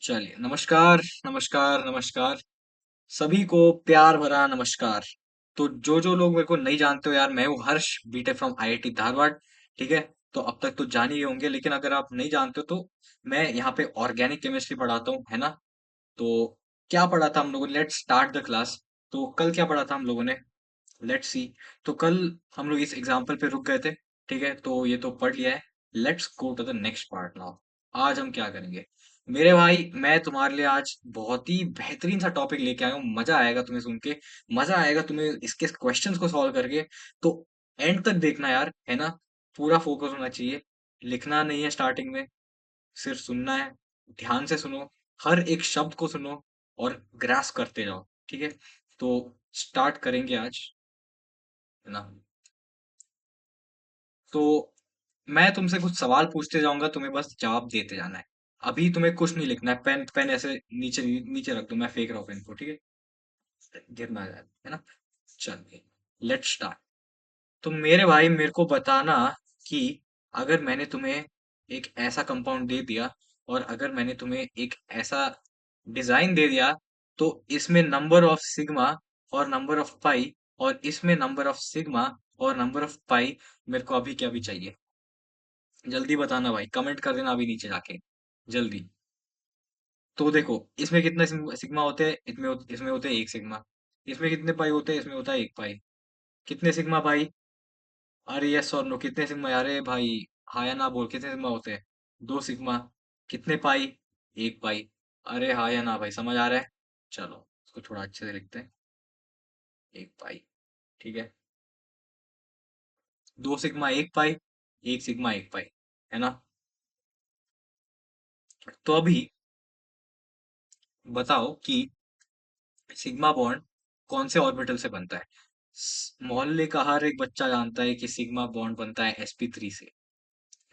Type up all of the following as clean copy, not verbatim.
चलिए, नमस्कार, नमस्कार, नमस्कार। सभी को प्यार भरा नमस्कार। तो जो लोग मेरे को नहीं जानते हो यार, मैं हूँ हर्ष, बीटेक फ्रॉम आईआईटी धारवाड़। ठीक है? तो अब तक तो जान ही गए होंगे, लेकिन अगर आप नहीं जानते हो तो मैं यहाँ पे ऑर्गेनिक केमिस्ट्री पढ़ाता हूँ, है ना? तो क्या पढ़ा था हम लोगों ने? Let's start the class. तो कल क्या पढ़ा था हम लोगों ने? Let's see. तो कल हम लोग इस एग्जाम्पल पे रुक गए थे। ठीक है, तो ये तो पढ़ लिया है। Let's go to the next part now. आज हम क्या करेंगे? मेरे भाई, मैं तुम्हारे लिए आज बहुत ही बेहतरीन सा टॉपिक लेके आया हूँ। मजा आएगा तुम्हें सुन के। मजा आएगा तुम्हें इसके क्वेश्चंस को सॉल्व करके। तो एंड तक देखना यार, है ना? पूरा फोकस होना चाहिए। लिखना नहीं है स्टार्टिंग में, सिर्फ सुनना है। ध्यान से सुनो, हर एक शब्द को सुनो और ग्रास्प करते जाओ। ठीक है? तो स्टार्ट करेंगे आज, है ना? तो मैं तुमसे कुछ सवाल पूछते जाऊंगा, तुम्हें बस जवाब देते जाना है। अभी तुम्हें कुछ नहीं लिखना है। पेन पेन ऐसे नीचे नीचे रख दो, मैं फेंक रहा हूँ पेन को। ठीक है? गिरना है ना? चलिए, लेट्स स्टार्ट। तो मेरे भाई, मेरे को बताना कि अगर मैंने तुम्हें एक ऐसा कंपाउंड दे दिया और अगर मैंने तुम्हें एक ऐसा डिजाइन दे दिया, तो इसमें नंबर ऑफ सिग्मा और नंबर ऑफ पाई, और इसमें नंबर ऑफ सिग्मा और नंबर ऑफ पाई, मेरे को अभी क्या भी चाहिए। जल्दी बताना भाई, कमेंट कर देना अभी नीचे जाके, जल्दी। तो देखो, इसमें कितने सिग्मा होते हैं? इसमें होते हैं एक सिग्मा। इसमें कितने पाई होते हैं? इसमें होता है एक पाई। कितने सिग्मा भाई? अरे यस और नो, कितने सिग्मा? अरे भाई, हाँ या ना बोल, कितने सिग्मा होते हैं? दो सिग्मा। कितने पाई? एक पाई। अरे हाँ या ना भाई, समझ आ रहा है? चलो, इसको थोड़ा अच्छे से लिखते हैं। एक पाई। ठीक है? दो सिग्मा एक पाई, एक सिग्मा एक पाई, है ना? तो अभी बताओ कि सिग्मा बॉन्ड कौन से ऑर्बिटल से बनता है? मोहल्ले का हर एक बच्चा जानता है कि सिग्मा बॉन्ड बनता है sp3 से,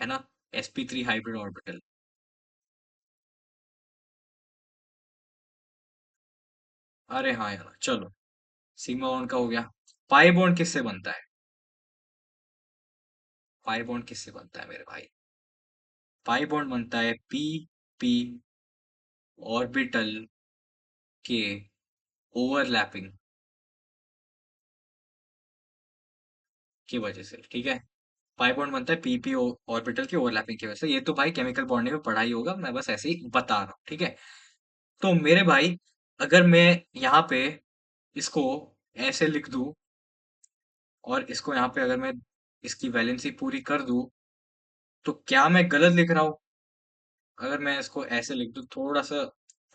है ना? sp3 hybrid orbital. अरे हाँ यार, चलो। सिग्मा बॉन्ड का हो गया। पाई बॉन्ड किससे बनता है? पाई बॉन्ड किससे बनता है मेरे भाई? पाई बॉन्ड बनता है p ऑर्बिटल के ओवरलैपिंग की वजह से। ठीक है? पाई बॉन्ड बनता है पीपी ऑर्बिटल के ओवरलैपिंग की वजह से। ये तो भाई केमिकल बॉन्डिंग में पढ़ाई होगा, मैं बस ऐसे ही बता रहा हूँ। ठीक है? तो मेरे भाई, अगर मैं यहाँ पे इसको ऐसे लिख दूं और इसको यहाँ पे अगर मैं इसकी वैलेंसी पूरी कर दूं, तो क्या मैं गलत लिख रहा हूँ? अगर मैं इसको ऐसे लिख दूं, थोड़ा सा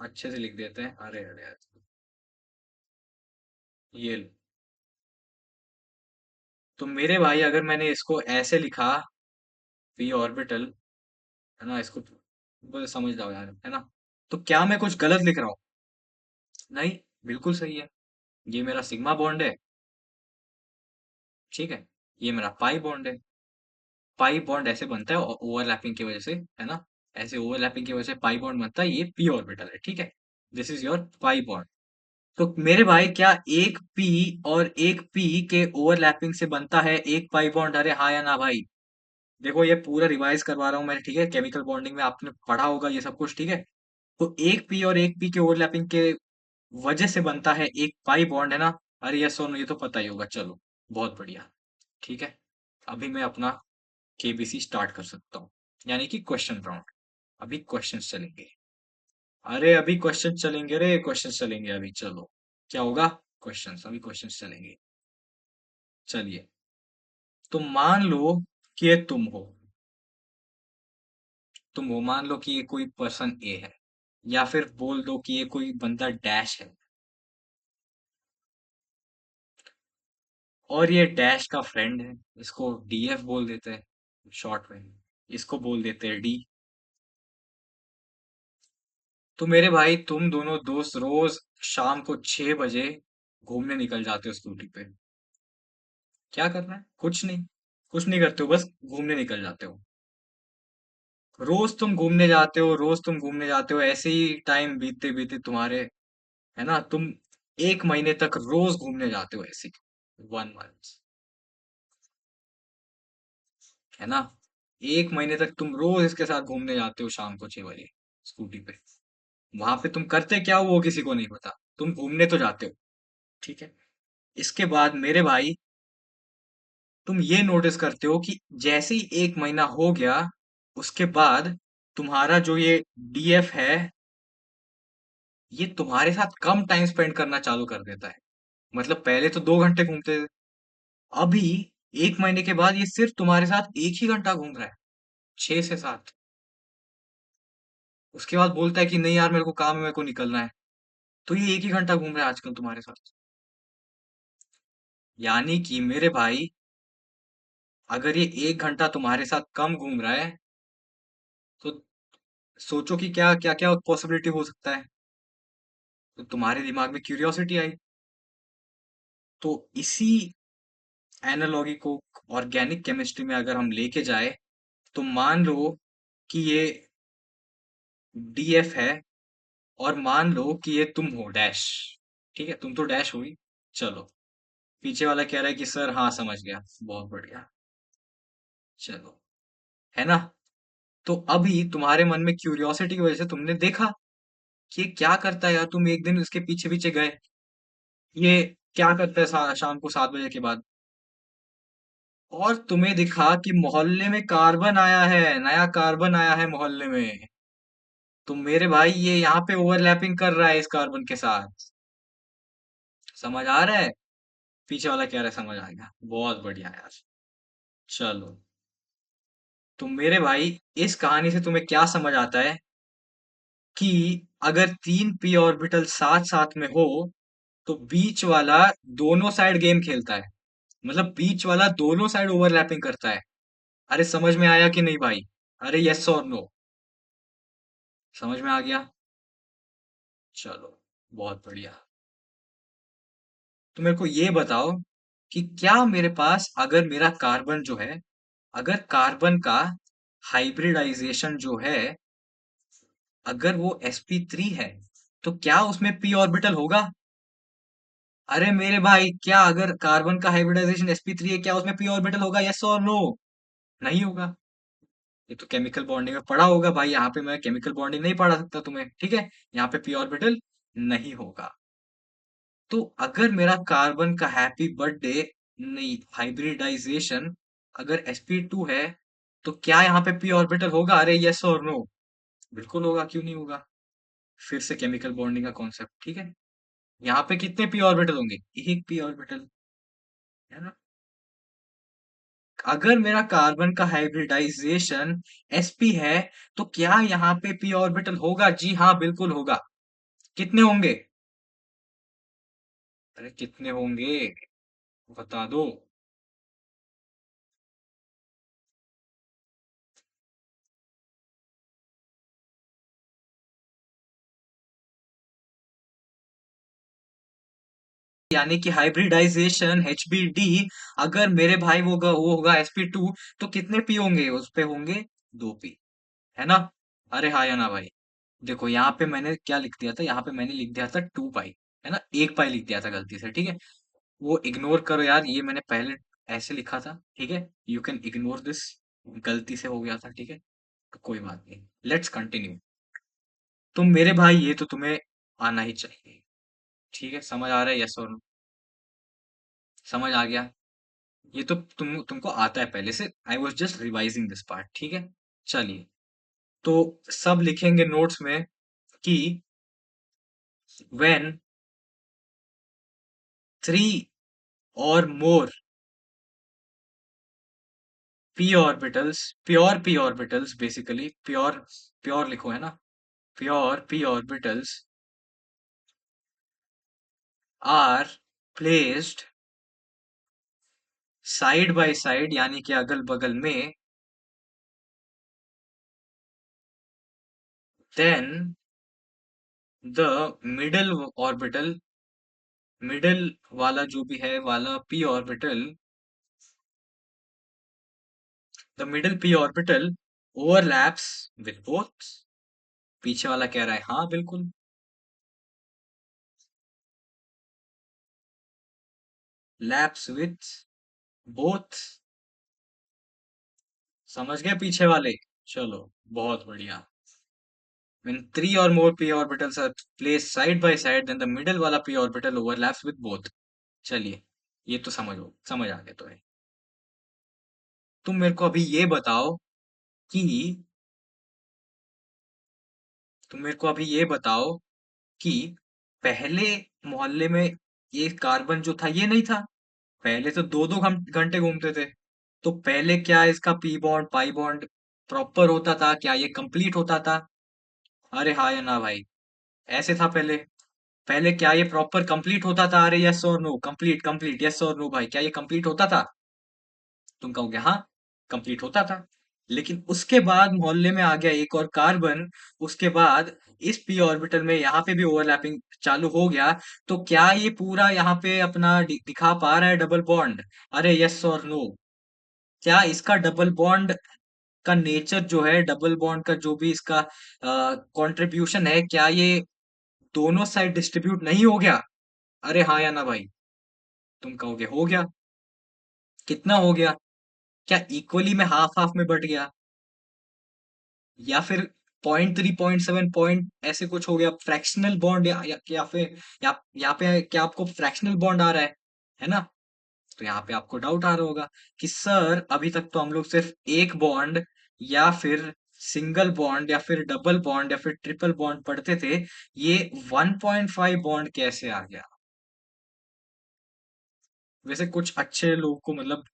अच्छे से लिख देते हैं। अरे अरे यार, ये लो। तो मेरे भाई, अगर मैंने इसको ऐसे लिखा, पी ऑर्बिटल, है ना? इसको बस समझ जाओ यार, है ना? तो क्या मैं कुछ गलत लिख रहा हूँ? नहीं, बिल्कुल सही है। ये मेरा सिग्मा बॉन्ड है। ठीक है? ये मेरा पाई बॉन्ड है। पाई बॉन्ड ऐसे बनता है ओवरलैपिंग की वजह से, है ना? ऐसे ओवरलैपिंग की वजह से पाई बॉन्ड बनता है। ये पी ऑर्बिटल है। ठीक है? This is your pi bond. तो मेरे भाई, क्या एक पी और एक पी के ओवरलैपिंग से बनता है एक पाई बॉन्ड? अरे हाँ या ना भाई? देखो, ये पूरा रिवाइज करवा रहा हूँ मैं। ठीक है? केमिकल बॉन्डिंग में आपने पढ़ा होगा ये सब कुछ। ठीक है? तो एक पी और एक पी के ओवरलैपिंग के वजह से बनता है एक पाई बॉन्ड, है ना? अरे यस और नो, ये तो पता ही होगा। चलो, बहुत बढ़िया। ठीक है? अभी मैं अपना केबीसी स्टार्ट कर सकता हूँ, यानी कि क्वेश्चन राउंड। अभी क्वेश्चंस चलेंगे। अरे अभी क्वेश्चन चलेंगे रे, क्वेश्चन चलेंगे अभी। चलो, क्या होगा? क्वेश्चंस, अभी क्वेश्चंस चलेंगे। चलिए, तो मान लो कि ये तुम हो, मान लो कि ये कोई पर्सन ए है, या फिर बोल दो कि ये कोई बंदा डैश है, और ये डैश का फ्रेंड है। इसको डीएफ बोल देते हैं शॉर्ट में। इसको बोल देते हैं डी। तो मेरे भाई, तुम दोनों दोस्त रोज शाम को 6 बजे घूमने निकल जाते हो स्कूटी पे। क्या करना है? कुछ नहीं। कुछ नहीं करते हो, बस घूमने निकल जाते हो। रोज तुम घूमने जाते हो, रोज तुम घूमने जाते हो, ऐसे ही टाइम बीतते बीतते तुम्हारे, है ना? तुम 1 महीने तक रोज घूमने जाते हो ऐसे, 1 मंथ, है ना? 1 महीने तक तुम रोज इसके साथ घूमने जाते हो शाम को 6 बजे स्कूटी पे। वहां पे तुम करते क्या हो वो किसी को नहीं पता, तुम घूमने तो जाते हो, ठीक है। इसके बाद मेरे भाई, तुम ये नोटिस करते हो कि जैसे ही 1 महीना हो गया, उसके बाद तुम्हारा जो ये डीएफ है, ये तुम्हारे साथ कम टाइम स्पेंड करना चालू कर देता है। मतलब पहले तो 2 घंटे घूमते थे, अभी 1 महीने के बाद ये सिर्फ तुम्हारे साथ 1 ही घंटा घूम रहा है, 6 से 7। उसके बाद बोलता है कि नहीं यार मेरे को काम है, मेरे को निकलना है। तो ये 1 ही घंटा घूम रहा है आजकल तुम्हारे साथ। यानी कि मेरे भाई, अगर ये 1 घंटा तुम्हारे साथ कम घूम रहा है, तो सोचो कि क्या क्या क्या पॉसिबिलिटी हो सकता है। तो तुम्हारे दिमाग में क्यूरियोसिटी आई। तो इसी एनालॉगी को ऑर्गेनिक केमिस्ट्री में अगर हम लेके जाए, तो मान लो कि ये डीएफ है, और मान लो कि ये तुम हो डैश। ठीक है, तुम तो डैश हुई। चलो, पीछे वाला कह रहा है कि सर हाँ समझ गया, बहुत बढ़िया। चलो, है ना। तो अभी तुम्हारे मन में क्यूरियोसिटी की वजह से तुमने देखा कि ये क्या करता है यार, तुम एक दिन उसके पीछे पीछे गए, ये क्या करता है शाम को 7 बजे के बाद। और तुम्हें दिखा कि मोहल्ले में कार्बन आया है, नया कार्बन आया है मोहल्ले में। तो मेरे भाई ये यहाँ पे ओवरलैपिंग कर रहा है इस कार्बन के साथ। समझ आ रहा है? पीछे वाला कह रहा है समझ आ गया, बहुत बढ़िया यार। चलो, तो मेरे भाई, इस कहानी से तुम्हें क्या समझ आता है कि अगर 3p ऑर्बिटल साथ साथ में हो, तो बीच वाला दोनों साइड गेम खेलता है। मतलब बीच वाला दोनों साइड ओवरलैपिंग करता है। अरे समझ में आया कि नहीं भाई? अरे यस और नो? समझ में आ गया? चलो, बहुत बढ़िया। तो मेरे को ये बताओ कि क्या मेरे पास, अगर मेरा कार्बन जो है, अगर कार्बन का हाइब्रिडाइजेशन जो है, अगर वो sp3 है, तो क्या उसमें p ऑर्बिटल होगा? अरे मेरे भाई, क्या अगर कार्बन का हाइब्रिडाइजेशन sp3 है, क्या उसमें p ऑर्बिटल होगा? यस और नो? नहीं होगा। ये तो केमिकल बॉन्डिंग में पढ़ा होगा भाई, यहाँ पे मैं केमिकल बॉन्डिंग नहीं पढ़ा सकता तुम्हें, ठीक है। यहाँ पे p ऑर्बिटल नहीं होगा। तो अगर मेरा कार्बन का हैप्पी बर्थडे, नहीं, हाइब्रिडाइजेशन अगर sp2 है, तो क्या यहाँ पे p ऑर्बिटल होगा? अरे यस और नो? बिल्कुल होगा, क्यों नहीं होगा। फिर से केमिकल बॉन्डिंग का कॉन्सेप्ट, ठीक है। यहाँ पे कितने p ऑर्बिटल होंगे? एक p ऑर्बिटल, है ना। अगर मेरा कार्बन का हाइब्रिडाइजेशन sp है, तो क्या यहाँ पे p ऑर्बिटल होगा? जी हाँ, बिल्कुल होगा। कितने होंगे? अरे कितने होंगे, बता दो। यानी कि हाइब्रिडाइजेशन HBD, अगर मेरे भाई वो होगा sp2, तो कितने p होंगे उस पे? होंगे 2p, है ना। अरे हाँ या ना भाई? देखो यहाँ पे मैंने क्या लिख दिया था, यहाँ पे मैंने लिख दिया था 2 पाई, है ना, 1 पाई लिख दिया था गलती से, ठीक है। वो इग्नोर करो यार, ये मैंने पहले ऐसे लिखा था, ठीक है। यू कैन इग्नोर दिस, गलती से हो गया था, ठीक है। तो कोई बात नहीं, लेट्स कंटिन्यू। तो मेरे भाई, ये तो तुम्हें आना ही चाहिए, ठीक है। समझ आ रहा है, यस और नो? समझ आ गया। ये तो तुमको आता है पहले से। I was just revising this part, ठीक है। चलिए, तो सब लिखेंगे नोट्स में कि when 3 or more p orbitals, pure p orbitals, basically pure, pure लिखो, है ना, pure p orbitals are placed side by side, यानी कि अगल बगल में, then the middle orbital, middle वाला जो भी है वाला p orbital, the middle p orbital overlaps with both. पीछे वाला कह रहा है हाँ बिल्कुल। Lapse with both. समझ गए पीछे वाले? चलो, बहुत बढ़िया। When three or more p orbitals are placed side by side, then the middle वाला p orbital overlaps with both. चलिए, ये तो समझ आ गया तो है। तुम मेरे को अभी ये बताओ कि तुम मेरे को अभी ये बताओ कि पहले मोहल्ले में ये कार्बन जो था ये नहीं था। पहले तो दो दो घंटे घूमते थे। तो पहले क्या इसका P bond pi bond proper होता था? क्या ये कंप्लीट होता था? अरे हाँ या ना भाई? ऐसे था पहले? पहले क्या ये प्रॉपर कंप्लीट होता था? अरे यस और नो, कंप्लीट कंप्लीट, यस और नो भाई, क्या ये कंप्लीट होता था? तुम कहोगे हाँ, कंप्लीट होता था। लेकिन उसके बाद मोहल्ले में आ गया एक और कार्बन। उसके बाद इस पी ऑर्बिटल में यहाँ पे भी ओवरलैपिंग चालू हो गया। तो क्या ये पूरा यहाँ पे अपना दिखा पा रहा है डबल बॉन्ड? अरे यस और नो? क्या इसका डबल बॉन्ड का नेचर जो है, डबल बॉन्ड का जो भी इसका कंट्रीब्यूशन है, क्या ये दोनों साइड डिस्ट्रीब्यूट नहीं हो गया? अरे हाँ या ना भाई? तुम कहोगे हो गया। कितना हो गया? क्या इक्वली में हाफ हाफ में बट गया, या फिर 0.3 0.7 पॉइंट ऐसे कुछ हो गया फ्रैक्शनल बॉन्ड, या फिर यहाँ पे क्या आपको फ्रैक्शनल बॉन्ड आ रहा है ना? तो यहाँ पे आपको डाउट आ रहा होगा कि सर अभी तक तो हम लोग सिर्फ एक बॉन्ड या फिर सिंगल बॉन्ड या फिर डबल बॉन्ड या फिर ट्रिपल बॉन्ड पढ़ते थे, ये 1.5 बॉन्ड कैसे आ गया? वैसे कुछ अच्छे लोगों को, मतलब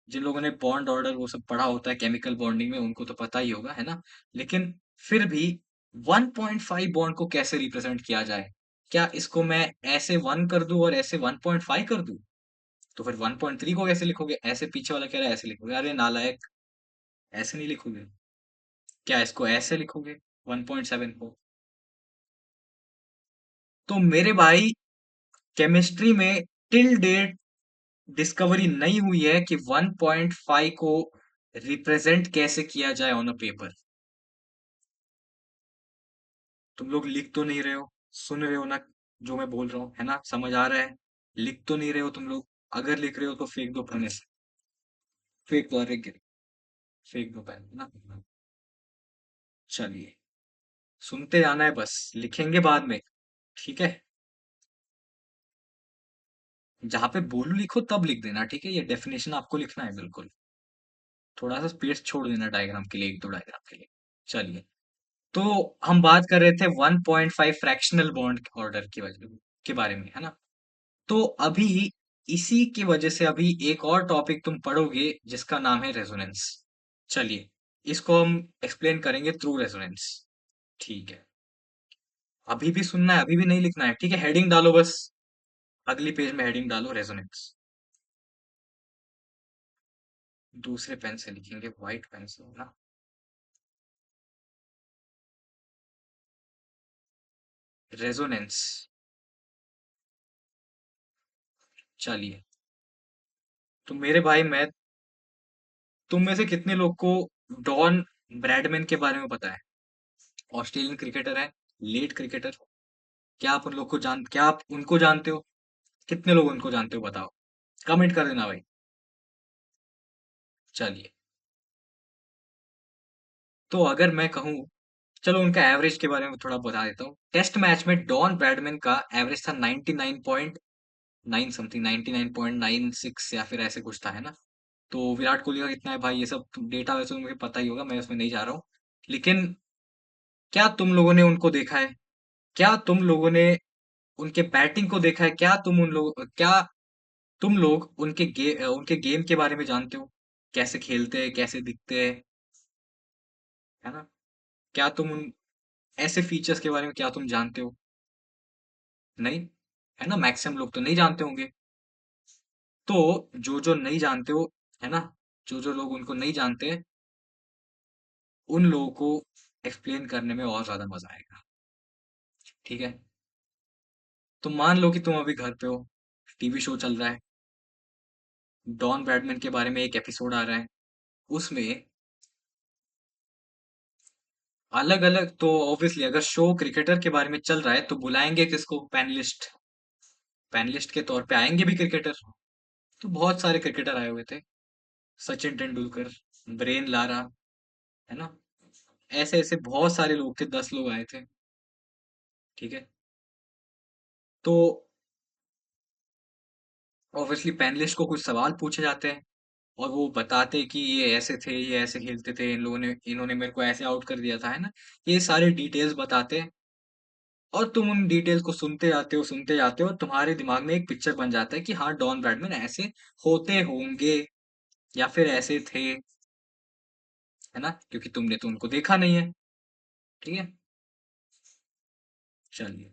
जिन लोगों ने बॉन्ड ऑर्डर वो सब पढ़ा होता है केमिकल बॉन्डिंग में, उनको तो पता ही होगा, है ना? लेकिन फिर भी 1.5 बॉन्ड को कैसे रिप्रेजेंट किया जाए? क्या इसको मैं ऐसे 1 कर दूं और ऐसे 1.5 कर दूं? तो फिर 1.3 को कैसे लिखोगे? ऐसे पीछे वाला कह रहा है ऐसे लिखोगे? अरे नालायक, ऐसे नहीं लिखोगे। क्या इसको ऐसे लिखोगे 1.7 को? तो मेरे भाई, केमिस्ट्री में टिल डेट डिस्कवरी नहीं हुई है कि 1.5 को रिप्रेजेंट कैसे किया जाए ऑन अ पेपर। तुम लोग लिख तो नहीं रहे हो, सुन रहे हो ना जो मैं बोल रहा हूँ, है ना? समझ आ रहा है? लिख तो नहीं रहे हो तुम लोग? अगर लिख रहे हो तो फेंक दो पन्ने से। फेंक दो, अरे गिर, फेंक दो पेन, है ना? चलिए, सुनते जाना है बस, लिखेंगे बाद में, ठीक है? जहां पे बोलू लिखो तब लिख देना, ठीक है? ये डेफिनेशन आपको लिखना है बिल्कुल। थोड़ा सा स्पेस छोड़ देना डायग्राम के लिए, एक दो डायग्राम के लिए। चलिए, तो हम बात कर रहे थे 1.5 फ्रैक्शनल बॉन्ड ऑर्डर की वजह के बारे में, है ना? तो अभी इसी की वजह से अभी एक और टॉपिक तुम पढ़ोगे जिसका नाम है रेजोनेंस। चलिए, इसको हम एक्सप्लेन करेंगे थ्रू रेजोनेंस। ठीक है, अभी भी सुनना है, अभी भी नहीं लिखना है, ठीक है? हेडिंग डालो बस, अगली पेज में हेडिंग डालो रेजोनेंस। दूसरे पेन से लिखेंगे, व्हाइट पेन से ना। रेजोनेंस। चलिए, तो मेरे भाई, मैं तुम में से कितने लोग को डॉन ब्रैडमैन के बारे में पता है? ऑस्ट्रेलियन क्रिकेटर है, लेट क्रिकेटर। क्या आप उनको जानते हो? कितने लोग उनको जानते हो बताओ? कमेंट कर देना भाई। चलिए, तो अगर मैं कहूँ, चलो उनका एवरेज के बारे में थोड़ा बता देता हूँ। टेस्ट मैच में डॉन ब्रैडमैन का एवरेज था 99.9 समथिंग, 99.96 या फिर ऐसे कुछ था, है ना? तो विराट कोहली का कितना है भाई? ये सब डेटा वैसे तो मुझे पता ही होगा, मैं उसमें नहीं जा रहा हूँ। लेकिन क्या तुम लोगों ने उनको देखा है? क्या तुम लोगों ने उनके बैटिंग को देखा है? क्या तुम लोग उनके गेम के बारे में जानते हो? कैसे खेलते हैं, कैसे दिखते हैं, है ना? क्या तुम उन ऐसे फीचर्स के बारे में क्या तुम जानते हो? नहीं, है ना? मैक्सिमम लोग तो नहीं जानते होंगे। तो जो जो नहीं जानते हो, है ना, जो जो लोग उनको नहीं जानते, उन लोगों को एक्सप्लेन करने में और ज्यादा मजा आएगा, ठीक है? तो मान लो कि तुम अभी घर पे हो, टीवी शो चल रहा है, डॉन ब्रैडमैन के बारे में एक एपिसोड आ रहा है। उसमें अलग अलग, तो ऑब्वियसली अगर शो क्रिकेटर के बारे में चल रहा है तो बुलाएंगे किसको? पैनलिस्ट। पैनलिस्ट के तौर पे आएंगे भी क्रिकेटर। तो बहुत सारे क्रिकेटर आए हुए थे। सचिन तेंदुलकर, ब्रेन लारा, है ना? ऐसे ऐसे बहुत सारे लोग थे, 10 लोग आए थे। ठीक है। तो ऑब्वियसली पैनलिस्ट को कुछ सवाल पूछे जाते हैं और वो बताते कि ये ऐसे थे, ये ऐसे खेलते थे, इन लोगों ने इन्होंने मेरे को ऐसे आउट कर दिया था, है ना। ये सारे डिटेल्स बताते हैं और तुम उन डिटेल्स को सुनते जाते हो, तुम्हारे दिमाग में एक पिक्चर बन जाता है कि हाँ, डॉन ब्रैडमैन ऐसे होते होंगे या फिर ऐसे थे, है ना, क्योंकि तुमने तो उनको देखा नहीं है। ठीक है। चलिए।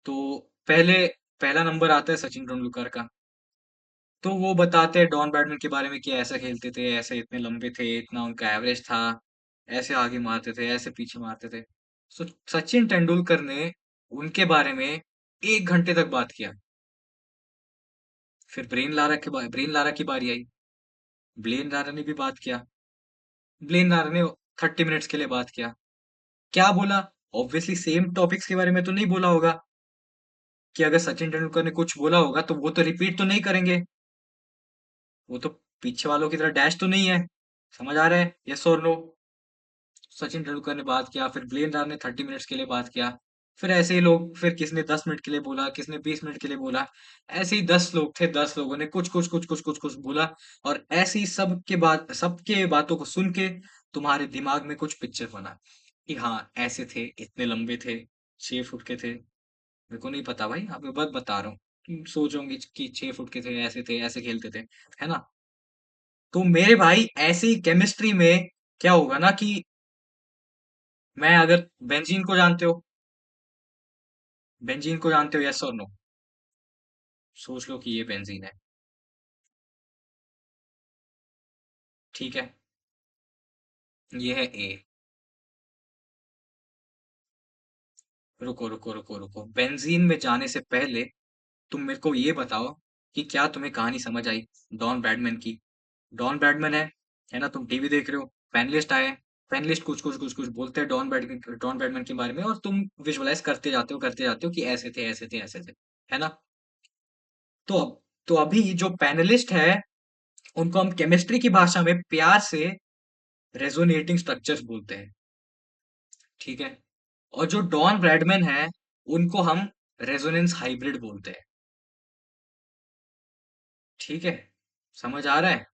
तो पहले पहला नंबर आता है सचिन तेंदुलकर का। तो वो बताते हैं डॉन ब्रैडमैन के बारे में कि ऐसा खेलते थे, ऐसे इतने लंबे थे, इतना उनका एवरेज था, ऐसे आगे मारते थे, ऐसे पीछे मारते थे। सो सचिन तेंदुलकर ने उनके बारे में 1 घंटे तक बात किया। फिर ब्रेन लारा की बारी आई। ब्लेन लारा ने भी बात किया। ब्लेन लारा ने 30 मिनट्स के लिए बात किया। क्या बोला? ऑब्वियसली सेम टॉपिक्स के बारे में तो नहीं बोला होगा, कि अगर सचिन तेंदुलकर ने कुछ बोला होगा तो वो तो रिपीट तो नहीं करेंगे। वो तो पीछे वालों की तरह डैश तो नहीं है। समझ आ रहा है? यस और नो? सचिन तेंदुलकर ने बात किया, फिर ब्लेन लारा ने 30 मिनट्स के लिए बात किया। फिर ऐसे ही लोग, फिर किसने 10 मिनट के लिए बोला, किसने 20 मिनट के लिए बोला। ऐसे ही 10 लोग थे, 10 लोगों ने कुछ कुछ कुछ कुछ कुछ कुछ बोला। और ऐसे ही सबके बातों को सुन के तुम्हारे दिमाग में कुछ पिक्चर बना कि हाँ, ऐसे थे, इतने लंबे थे, 6 फुट के थे। मेरे को नहीं पता भाई, आपको बस बता रहा हूँ। तुम सोचोगे कि 6 फुट के थे, ऐसे खेलते थे, है ना। तो मेरे भाई ऐसे ही केमिस्ट्री में क्या होगा ना कि मैं अगर बेंजीन को जानते हो, बेंजीन को जानते हो, यस और नो? सोच लो कि ये बेंजीन है। ठीक है। ये है ए। रुको रुको रुको रुको, बेंजीन में जाने से पहले तुम मेरे को ये बताओ कि क्या तुम्हें कहानी समझ आई डॉन ब्रैडमैन की? डॉन ब्रैडमैन है ना, तुम टीवी देख रहे हो, पैनलिस्ट आए, पैनलिस्ट कुछ कुछ कुछ कुछ बोलते हैं डॉन ब्रैडमैन के बारे में, और तुम विजुअलाइज करते जाते हो कि ऐसे थे, ऐसे थे, ऐसे थे, है ना। तो तो अभी जो पैनलिस्ट है, उनको हम केमिस्ट्री की भाषा में प्यार से रेजोनेटिंग स्ट्रक्चर्स बोलते हैं। ठीक है। और जो डॉन ब्रैडमैन है, उनको हम रेजोनेंस हाइब्रिड बोलते हैं। ठीक है। समझ आ रहा है?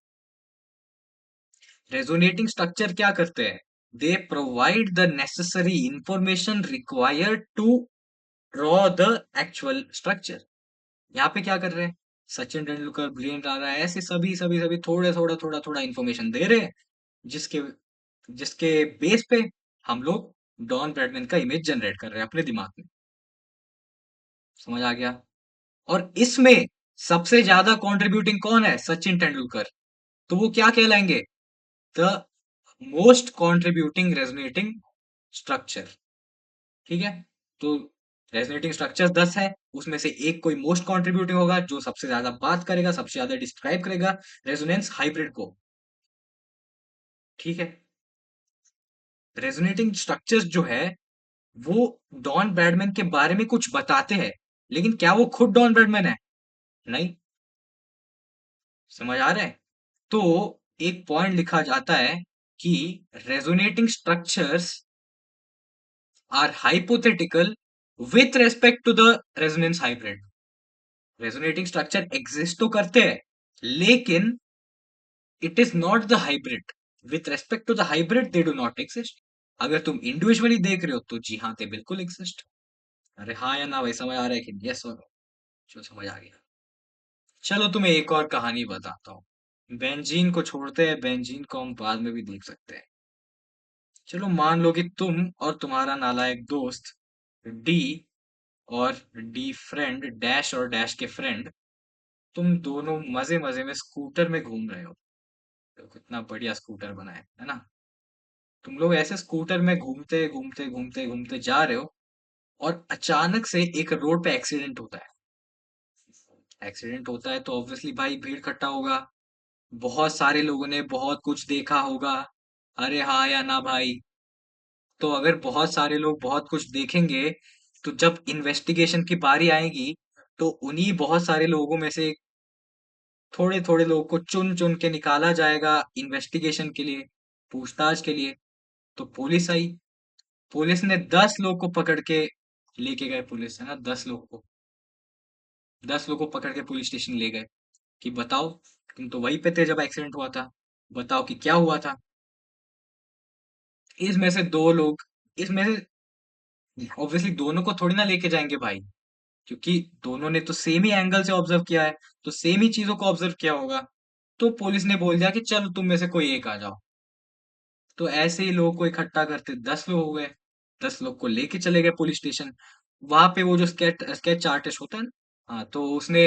रेजोनेटिंग स्ट्रक्चर क्या करते हैं? They provide the necessary information required to draw the actual structure. यहाँ पे क्या कर रहे हैं? सचिन तेंदुलकर, ब्रिलियंट आ रहा है, ऐसे सभी सभी सभी थोड़े थोड़ा थोड़ा थोड़ा इंफॉर्मेशन दे रहे हैं, जिसके जिसके बेस पे हम लोग डॉन ब्रैडमैन का इमेज जनरेट कर रहे हैं अपने दिमाग में। समझ आ गया? और इसमें सबसे ज्यादा कंट्रीब्यूटिंग कौन है? सचिन तेंदुलकर। तो वो क्या कहलाएंगे? The most contributing resonating structure. ठीक है। तो रेजोनेटिंग स्ट्रक्चर 10 है, उसमें से एक कोई मोस्ट कंट्रीब्यूटिंग होगा, जो सबसे ज्यादा बात करेगा, सबसे ज्यादा डिस्क्राइब करेगा रेजोनेंस हाइब्रिड को। ठीक है। रेजोनेटिंग स्ट्रक्चर्स जो है, वो डॉन ब्रैडमैन के बारे में कुछ बताते हैं, लेकिन क्या वो खुद डॉन ब्रैडमैन है? नहीं। समझ आ रहा है? तो एक पॉइंट लिखा जाता है कि resonating structures are hypothetical with respect to the resonance hybrid. Resonating structure exist तो करते हैं, लेकिन it is not the hybrid. With respect to the hybrid they do not exist. अगर तुम इंडिविजुअली देख रहे हो तो जी हाँ, ते बिल्कुल एग्जिस्ट। अरे हाँ या ना भाई, समझ आ रहा है कि यस और नो? जो समझ आ गया। चलो तुम्हें एक और कहानी बताता हूँ। बेंजीन को छोड़ते हैं, बेंजीन को हम बाद में भी देख सकते हैं। चलो मान लो कि तुम और तुम्हारा नालायक दोस्त डी और डी फ्रेंड, डैश और डैश के फ्रेंड, तुम दोनों मजे मजे में स्कूटर में घूम रहे हो। तो कितना बढ़िया स्कूटर बना है ना। तुम लोग ऐसे स्कूटर में घूमते घूमते घूमते घूमते जा रहे हो, और अचानक से एक रोड पे एक्सीडेंट होता है। एक्सीडेंट होता है तो ऑब्वियसली भाई भीड़ इकट्ठा होगा, बहुत सारे लोगों ने बहुत कुछ देखा होगा। अरे हाँ या ना भाई? तो अगर बहुत सारे लोग बहुत कुछ देखेंगे, तो जब इन्वेस्टिगेशन की बारी आएगी, तो उन्हीं बहुत सारे लोगों में से थोड़े थोड़े लोगों को चुन चुन के निकाला जाएगा इन्वेस्टिगेशन के लिए, पूछताछ के लिए। तो पुलिस आई। पुलिस ने 10 लोग को पकड़ के लेके गए, पुलिस है ना, 10 लोग को, 10 लोग को पकड़ के पुलिस स्टेशन ले गए कि बताओ, तुम तो वहीं पे थे जब एक्सीडेंट हुआ था, बताओ कि क्या हुआ था। इसमें से 2 लोग, इसमें से ऑब्वियसली दोनों को थोड़ी ना लेके जाएंगे भाई, क्योंकि दोनों ने तो सेम ही एंगल से ऑब्जर्व किया है, तो सेम ही चीजों को ऑब्जर्व किया होगा। तो पुलिस ने बोल दिया कि चलो तुम में से कोई एक आ जाओ। तो ऐसे ही लोगों को इकट्ठा करते 10 लोग हो गए, 10 लोग को लेके चले गए पुलिस स्टेशन। वहां पे वो जो स्केच स्केच आर्टिस्ट होता है ना, हाँ, तो उसने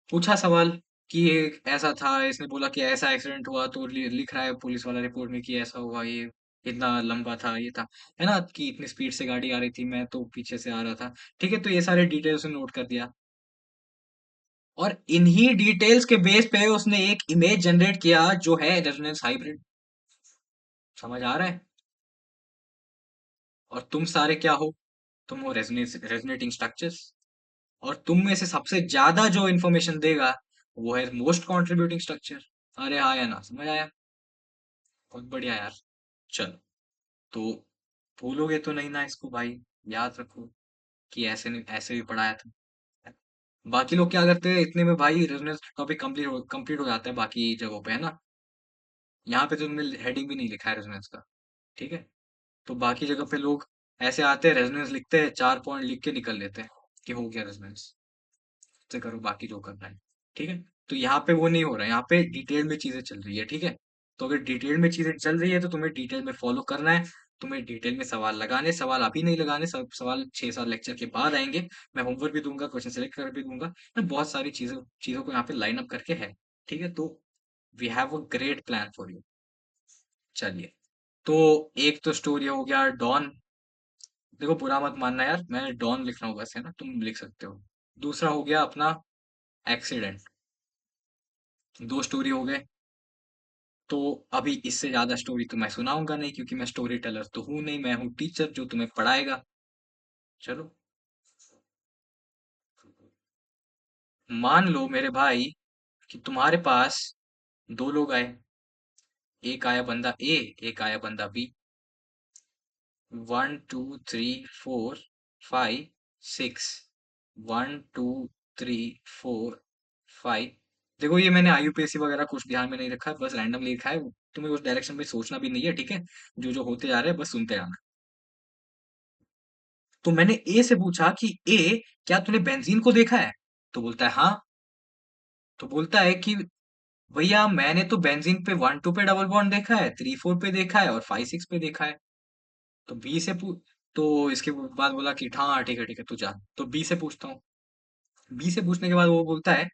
पूछा सवाल कि ये ऐसा था, इसने बोला कि ऐसा एक्सीडेंट हुआ, तो लिख रहा है पुलिस वाला रिपोर्ट में कि ऐसा हुआ, ये इतना लंबा था, ये था, है ना, कि इतनी स्पीड से गाड़ी आ रही थी, मैं तो पीछे से आ रहा था। ठीक है, तो ये सारे डिटेल्स उसने नोट कर दिया, और इन्हीं डिटेल्स के बेस पे उसने एक इमेज जनरेट किया जो है रेजोनेंस हाइब्रिड। समझ आ रहा है? और तुम सारे क्या हो? तुम हो रेजोनेटिंग स्ट्रक्चर्स। और तुम में से सबसे ज्यादा जो इंफॉर्मेशन देगा वो है मोस्ट कंट्रीब्यूटिंग स्ट्रक्चर। अरे हाँ या ना, समझ आया? बहुत बढ़िया यार। चलो, तो भूलोगे तो नहीं ना इसको भाई, याद रखो कि ऐसे नहीं, ऐसे भी पढ़ाया था। बाकी लोग क्या करते हैं इतने में भाई, रेजोनेंस टॉपिक कंप्लीट हो जाता है बाकी जगहों पे, है ना। यहाँ पे तो तुमने हेडिंग भी नहीं लिखा है रेजोनेंस का। ठीक है, तो बाकी जगह पे लोग ऐसे आते हैं, रेजोनेंस लिखते हैं, 4 पॉइंट लिख के निकल लेते हैं कि हो गया रेजोनेंस, से करो बाकी जो करना है। ठीक है, तो यहाँ पे वो नहीं हो रहा है, यहाँ पे डिटेल में चीजें चल रही है। ठीक है, तो अगर डिटेल में चीजें चल रही है तो तुम्हें डिटेल में फॉलो करना है। तुम्हें डिटेल में सवाल लगाने, सवाल अभी नहीं लगाने, सब सवाल 6-7 लेक्चर के बाद आएंगे। मैं होमवर्क भी दूंगा, क्वेश्चन सेलेक्ट कर भी दूंगा, मैं बहुत सारी चीजों चीजों को यहाँ पे लाइन अप करके है। ठीक है, तो we have a great plan for you. चलिए, तो एक तो स्टोरी हो गया डॉन। देखो बुरा मत मानना यार, मैंने डॉन लिख रहा हूँ बस, है ना, तुम लिख सकते हो। दूसरा हो गया अपना एक्सीडेंट। 2 स्टोरी हो गए। तो अभी इससे ज्यादा स्टोरी तो मैं सुनाऊंगा नहीं, क्योंकि मैं स्टोरी टेलर तो हूं नहीं, मैं हूँ टीचर जो तुम्हें पढ़ाएगा। चलो, मान लो मेरे भाई कि तुम्हारे पास 2 लोग आए। एक आया बंदा ए, एक आया बंदा बी। 1 2 3 4 5 6। 1 2 3 4 5। देखो ये मैंने आईयूपीएससी वगैरह कुछ ध्यान में नहीं रखा है, बस रैंडमली लिखा है। तुम्हें उस डायरेक्शन में सोचना भी नहीं है, ठीक है। जो जो होते जा रहे हैं बस सुनते जाना। तो मैंने ए से पूछा कि ए, क्या तूने बेंजीन को देखा है? तो बोलता है हाँ। तो बोलता है कि भैया मैंने तो बेंजीन पे 1 2 पे डबल बॉन्ड देखा है, 3 4 पे देखा है, और 5 6 पे देखा है। तो बी से पूछ, तो इसके बाद बोला कि हाँ ठीक है तू जा। तो बी से पूछता हूँ। बी से पूछने के बाद वो बोलता है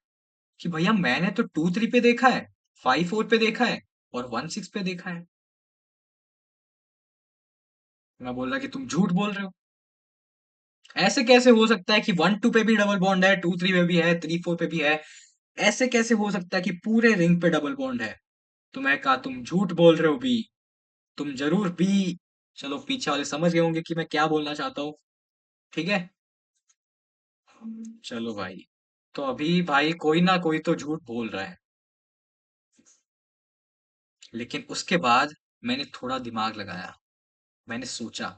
कि भैया मैंने तो 2 3 पे देखा है, 5 4 पे देखा है, और 1 6 पे देखा है। मैं बोल रहा कि तुम झूठ बोल रहे हो। ऐसे कैसे हो सकता है कि 1 2 पे भी डबल बॉन्ड है, 2 3 पे भी है, 3 4 पे भी है? ऐसे कैसे हो सकता है कि पूरे रिंग पे डबल बॉन्ड है? तो मैं कहा तुम झूठ बोल रहे हो बी, तुम जरूर बी। चलो पीछे वाले समझ गए होंगे कि मैं क्या बोलना चाहता हूँ। ठीक है, चलो भाई। तो अभी भाई कोई ना कोई तो झूठ बोल रहा है, लेकिन उसके बाद मैंने थोड़ा दिमाग लगाया। मैंने सोचा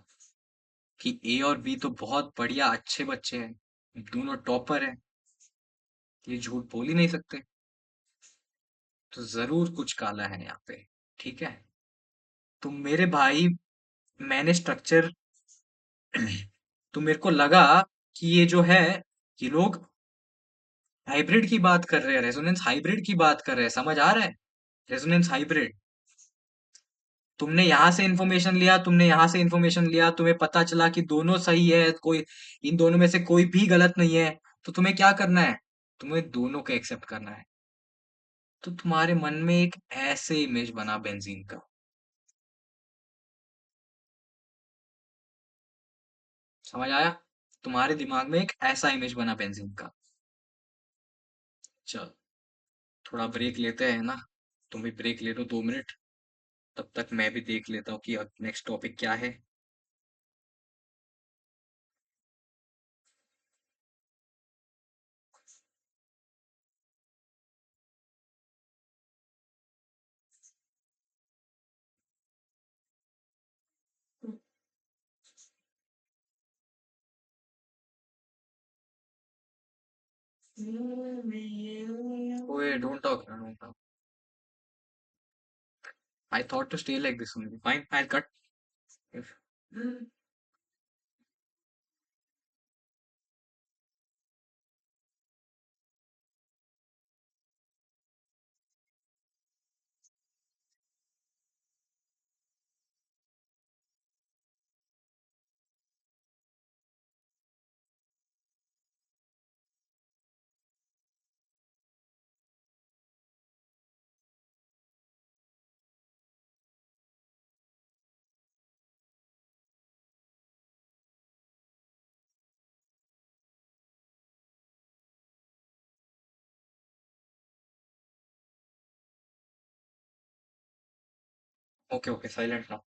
कि ए और बी तो बहुत बढ़िया अच्छे बच्चे हैं, दोनों टॉपर हैं, ये झूठ बोल ही नहीं सकते। तो जरूर कुछ काला है यहाँ पे। ठीक है, तो मेरे भाई मैंने स्ट्रक्चर तो मेरे को लगा कि ये जो है, ये लोग हाइब्रिड की बात कर रहे हैं, रेजोनेंस हाइब्रिड की बात कर रहे हैं। समझ आ रहा है? Resonance hybrid. तुमने यहां से इंफॉर्मेशन लिया, तुमने यहां से इंफॉर्मेशन लिया, तुम्हें पता चला कि दोनों सही है, कोई इन दोनों में से कोई भी गलत नहीं है। तो तुम्हें क्या करना है? तुम्हें दोनों को एक्सेप्ट करना है। तो तुम्हारे मन में एक ऐसे इमेज बना बेंजीन का। समझ आया? तुम्हारे दिमाग में एक ऐसा इमेज बना बेंजीन का। चल, थोड़ा ब्रेक लेते हैं ना। तुम भी ब्रेक ले लो 2 मिनट, तब तक मैं भी देख लेता हूँ कि अब नेक्स्ट टॉपिक क्या है। ओए don't talk, don't talk. I thought to stay like this only, fine I cut. Okay okay, silent ना।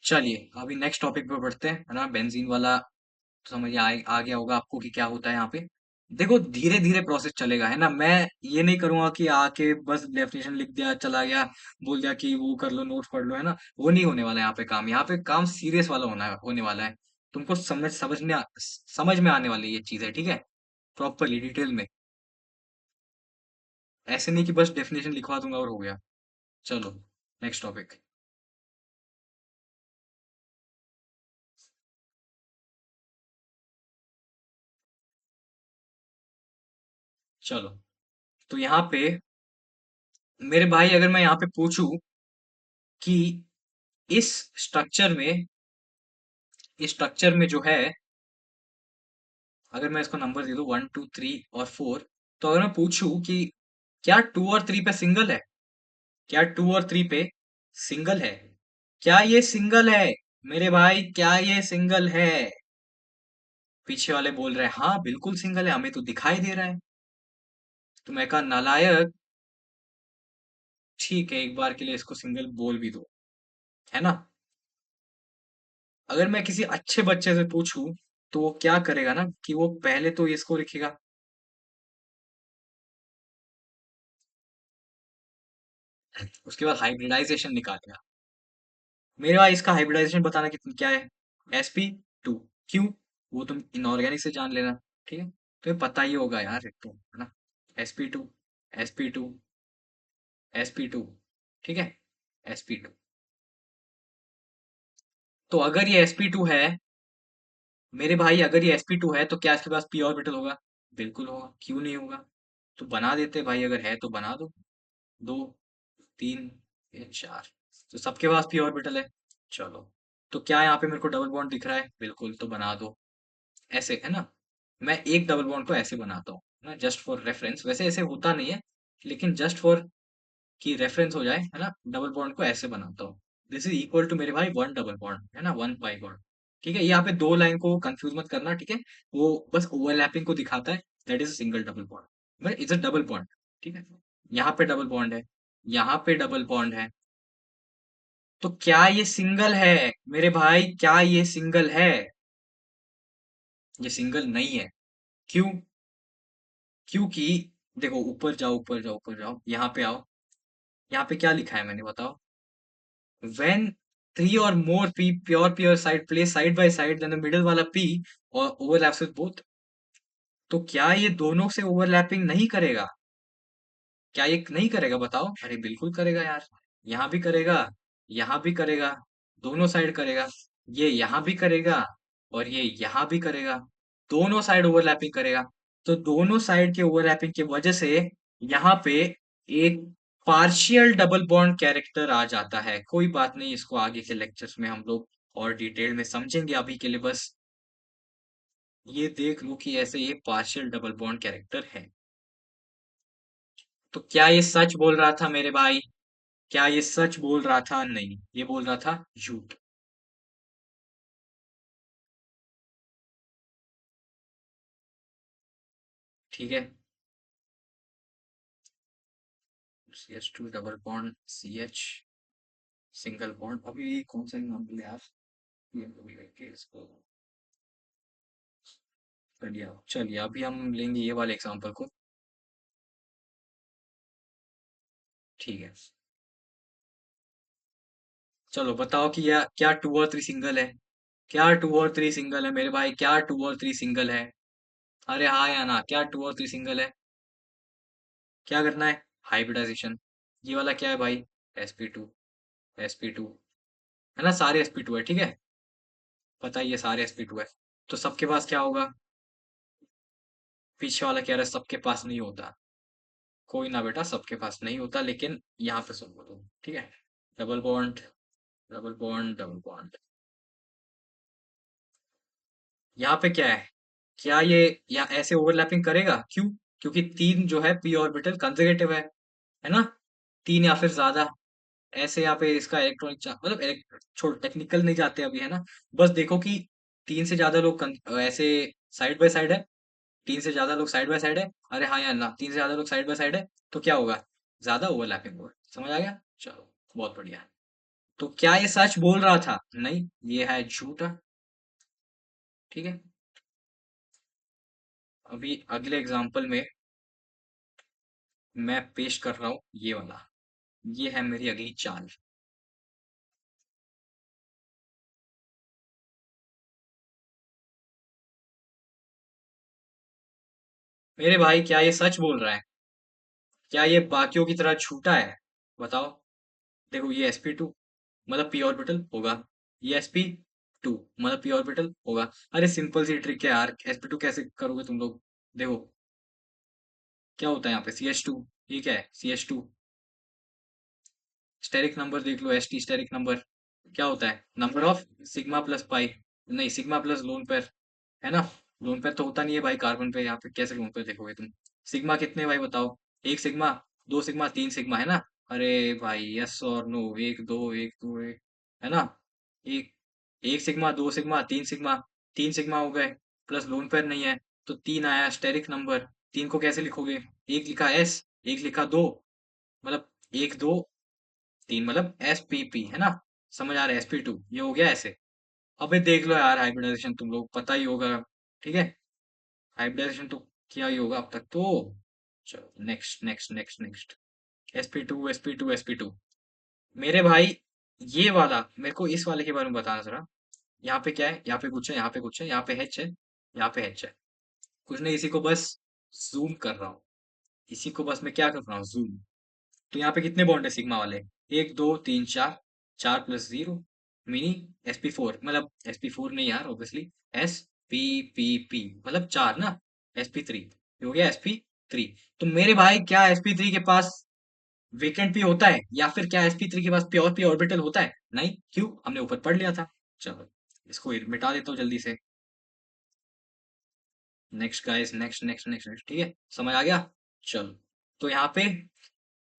चलिए अभी नेक्स्ट टॉपिक पे बढ़ते हैं, है ना। बेंजीन वाला तो समझ आ गया होगा आपको कि क्या होता है यहाँ पे। देखो धीरे धीरे प्रोसेस चलेगा, है ना। मैं ये नहीं करूंगा कि आके बस डेफिनेशन लिख दिया चला गया, बोल दिया कि वो कर लो, नोट्स पढ़ लो, है ना। वो नहीं होने वाला यहाँ पे काम। यहाँ पे काम सीरियस वाला होने वाला है। तुमको समझ में आने वाली ये चीज है, ठीक है। प्रॉपरली डिटेल में। ऐसे नहीं कि बस डेफिनेशन लिखवा दूंगा और हो गया। चलो नेक्स्ट टॉपिक। चलो तो यहाँ पे मेरे भाई, अगर मैं यहाँ पे पूछूं कि इस स्ट्रक्चर में इस स्ट्रक्चर में जो है, अगर मैं इसको नंबर दे दूं 1 2 3 और 4, तो अगर मैं पूछूं कि क्या 2 और 3 पे सिंगल है, क्या 2 और 3 पे सिंगल है, क्या ये सिंगल है मेरे भाई, क्या ये सिंगल है। पीछे वाले बोल रहे हैं हाँ बिल्कुल सिंगल है, हमें तो दिखाई दे रहा है। तो मैं कहा नालायक, ठीक है एक बार के लिए इसको सिंगल बोल भी दो, है ना। अगर मैं किसी अच्छे बच्चे से पूछूं तो वो क्या करेगा ना, कि वो पहले तो इसको लिखेगा, उसके बाद हाइब्रिडाइजेशन निकालेगा। मेरे भाई इसका हाइब्रिडाइजेशन बताना कितना क्या है, sp2। क्यों, वो तुम इनऑर्गेनिक से जान लेना, ठीक है। तुम्हें पता ही होगा यार एक तो, है ना। sp2, sp2, sp2, ठीक है, sp2। तो अगर ये sp2 है मेरे भाई, अगर ये sp2 है तो क्या इसके पास p ऑर्बिटल होगा, बिल्कुल होगा, क्यों नहीं होगा। तो बना देते भाई, अगर है तो बना दो। 2 3 या 4, तो सबके पास p ऑर्बिटल है। चलो, तो क्या यहाँ पे मेरे को डबल बॉन्ड दिख रहा है, बिल्कुल, तो बना दो। ऐसे, है ना। मैं एक डबल बॉन्ड को ऐसे बनाता हूँ ना, जस्ट फॉर रेफरेंस। वैसे ऐसे होता नहीं है, लेकिन जस्ट फॉर की रेफरेंस हो जाए, है ना। डबल बॉन्ड को ऐसे बनाता हूँ। दिस इज इक्वल टू मेरे भाई 1 डबल बॉन्ड, है ना, 1 पाई बॉन्ड। ठीक है, यहाँ पे दो लाइन को कंफ्यूज मत करना, ठीक है। वो बस ओवरलैपिंग को दिखाता है, that is single double bond, but it's a double bond, ठीक है। यहाँ पे डबल बॉन्ड है, यहाँ पे डबल बॉन्ड है। तो क्या ये सिंगल है मेरे भाई, क्या ये सिंगल है। ये सिंगल नहीं है। क्यों, क्योंकि देखो, ऊपर जाओ ऊपर जाओ ऊपर जाओ, यहाँ पे आओ। यहाँ पे क्या लिखा है मैंने, बताओ। when three or more p pure side place side by side, then the middle वाला p और overlaps with both। तो क्या ये दोनों से ओवरलैपिंग नहीं करेगा, क्या ये नहीं करेगा बताओ। अरे बिल्कुल करेगा यार, यहाँ भी करेगा, यहाँ भी करेगा, दोनों साइड करेगा। ये यहाँ भी करेगा और ये यहाँ भी करेगा, दोनों साइड ओवरलैपिंग करेगा। तो दोनों साइड के ओवरलैपिंग की वजह से यहाँ पे एक पार्शियल डबल बॉन्ड कैरेक्टर आ जाता है। कोई बात नहीं, इसको आगे के लेक्चर्स में हम लोग और डिटेल में समझेंगे। अभी के लिए बस ये देख लो कि ऐसे ये पार्शियल डबल बॉन्ड कैरेक्टर है। तो क्या ये सच बोल रहा था मेरे भाई, क्या ये सच बोल रहा था, नहीं ये बोल रहा था झूठ। ठीक है, CH2 double bond CH single bond. अभी कौन सा एग्जाम्पल है यार, ये अभी लेके इसको कर लिया। चलिए अभी हम लेंगे ये वाले एग्जाम्पल को, ठीक है। चलो बताओ कि यह क्या 2 और 3 सिंगल है, क्या 2 और 3 सिंगल है मेरे भाई, क्या 2 और 3 सिंगल है। अरे हाँ या ना, क्या टू और थ्री सिंगल है? क्या करना है? हाइब्रिडाइजेशन। ये वाला क्या है भाई? sp2, sp2, है ना, सारे sp2 है, ठीक है। पता है ये सारे sp2 है। तो सबके पास क्या होगा? पीछे वाला कह रहा है सबके पास नहीं होता। कोई ना बेटा, सबके पास नहीं होता, लेकिन यहाँ पे सुन लो तुम, ठीक है। Double bond, double bond, double bond. यहाँ पे क्या है? क्या ये यहाँ ऐसे ओवरलैपिंग करेगा? क्यों? क्योंकि तीन जो है पी ऑर्बिटल कंजर्वेटिव है ना? तीन या फिर ज्यादा। ऐसे यहाँ पे इसका इलेक्ट्रॉनिक मतलब छोड़, टेक्निकल नहीं जाते अभी, है ना। बस देखो कि तीन से ज्यादा लोग ऐसे साइड बाय साइड है। तीन से ज्यादा लोग साइड बाय साइड है। अरे हाँ या ना, तीन से ज्यादा लोग साइड बाय साइड है। तो क्या होगा? ज्यादा ओवरलैपिंग होगा। समझ आ गया? चलो, बहुत बढ़िया। तो क्या ये सच बोल रहा था? नहीं, ये है झूठा। ठीक है। अभी अगले एग्जाम्पल में मैं पेश कर रहा हूँ ये वाला। ये है मेरी अगली चाल। मेरे भाई, क्या ये सच बोल रहा है? क्या ये बाकियों की तरह झूठा है? बताओ। देखो, ये sp2 मतलब p ऑर्बिटल होगा। ये sp2 मतलब p ऑर्बिटल होगा। अरे सिंपल सी ट्रिक है यार, sp2 कैसे करोगे तुम लोग? देखो, क्या होता है यहाँ पे? ch2। ये क्या है? ch2। स्टेरिक नंबर देख लो, st स्टेरिक नंबर। क्या होता है? Number of sigma plus pi. नहीं, सिग्मा प्लस लोन पेयर, है ना। लोन पेयर तो होता नहीं है भाई कार्बन पे, यहाँ पे कैसे लोन पेयर देखोगे तुम? सिग्मा कितने भाई बताओ? एक सिग्मा, दो सिग्मा, तीन सिग्मा, है ना। अरे भाई, यस और नो, एक दो, एक दो, एक, है ना। एक, एक सिग्मा, दो सिग्मा, तीन सिग्मा। तीन सिग्मा हो गए। प्लस लोन पेयर नहीं है, तो तीन आया स्टेरिक नंबर। तीन को कैसे लिखोगे? एक लिखा एस, एक लिखा दो, मतलब एक दो तीन, मतलब एस पी पी, है ना। समझ आ रहा है? sp2 ये हो गया ऐसे। अबे देख लो यार, हाइब्रिडाइजेशन तुम लोग पता ही होगा। ठीक है। हाइब्रिडाइजेशन तो किया ही होगा अब तक तो। चलो, next next next next. sp2, sp2, sp2। मेरे भाई, ये वाला मेरे को इस वाले के बारे में बताना जरा। यहाँ पे क्या है? यहाँ पे कुछ है, यहाँ पे कुछ है, यहाँ पे एच है, यहाँ पे एच है। कुछ नहीं, इसी को बस जूम कर रहा हूँ। इसी को बस मैं क्या कर रहा हूँ? जूम। तो यहाँ पे कितने बॉन्ड है सिग्मा वाले? एक दो तीन चार। चार प्लस जीरो, मिनी sp4, मतलब sp4 नहीं यार, obviously S P P P, मतलब चार ना। sp3 हो गया, sp3। तो मेरे भाई, क्या sp3 के पास वेकेंट पी होता है, या फिर क्या sp3 के पास प्योर पी ऑर्बिटल होता है? नहीं, क्यों? हमने ऊपर पढ़ लिया था। चलो, इसको मिटा देता हूँ जल्दी से। Next guys, next next next next, ठीक है, समझ आ गया। चलो, तो यहाँ पे,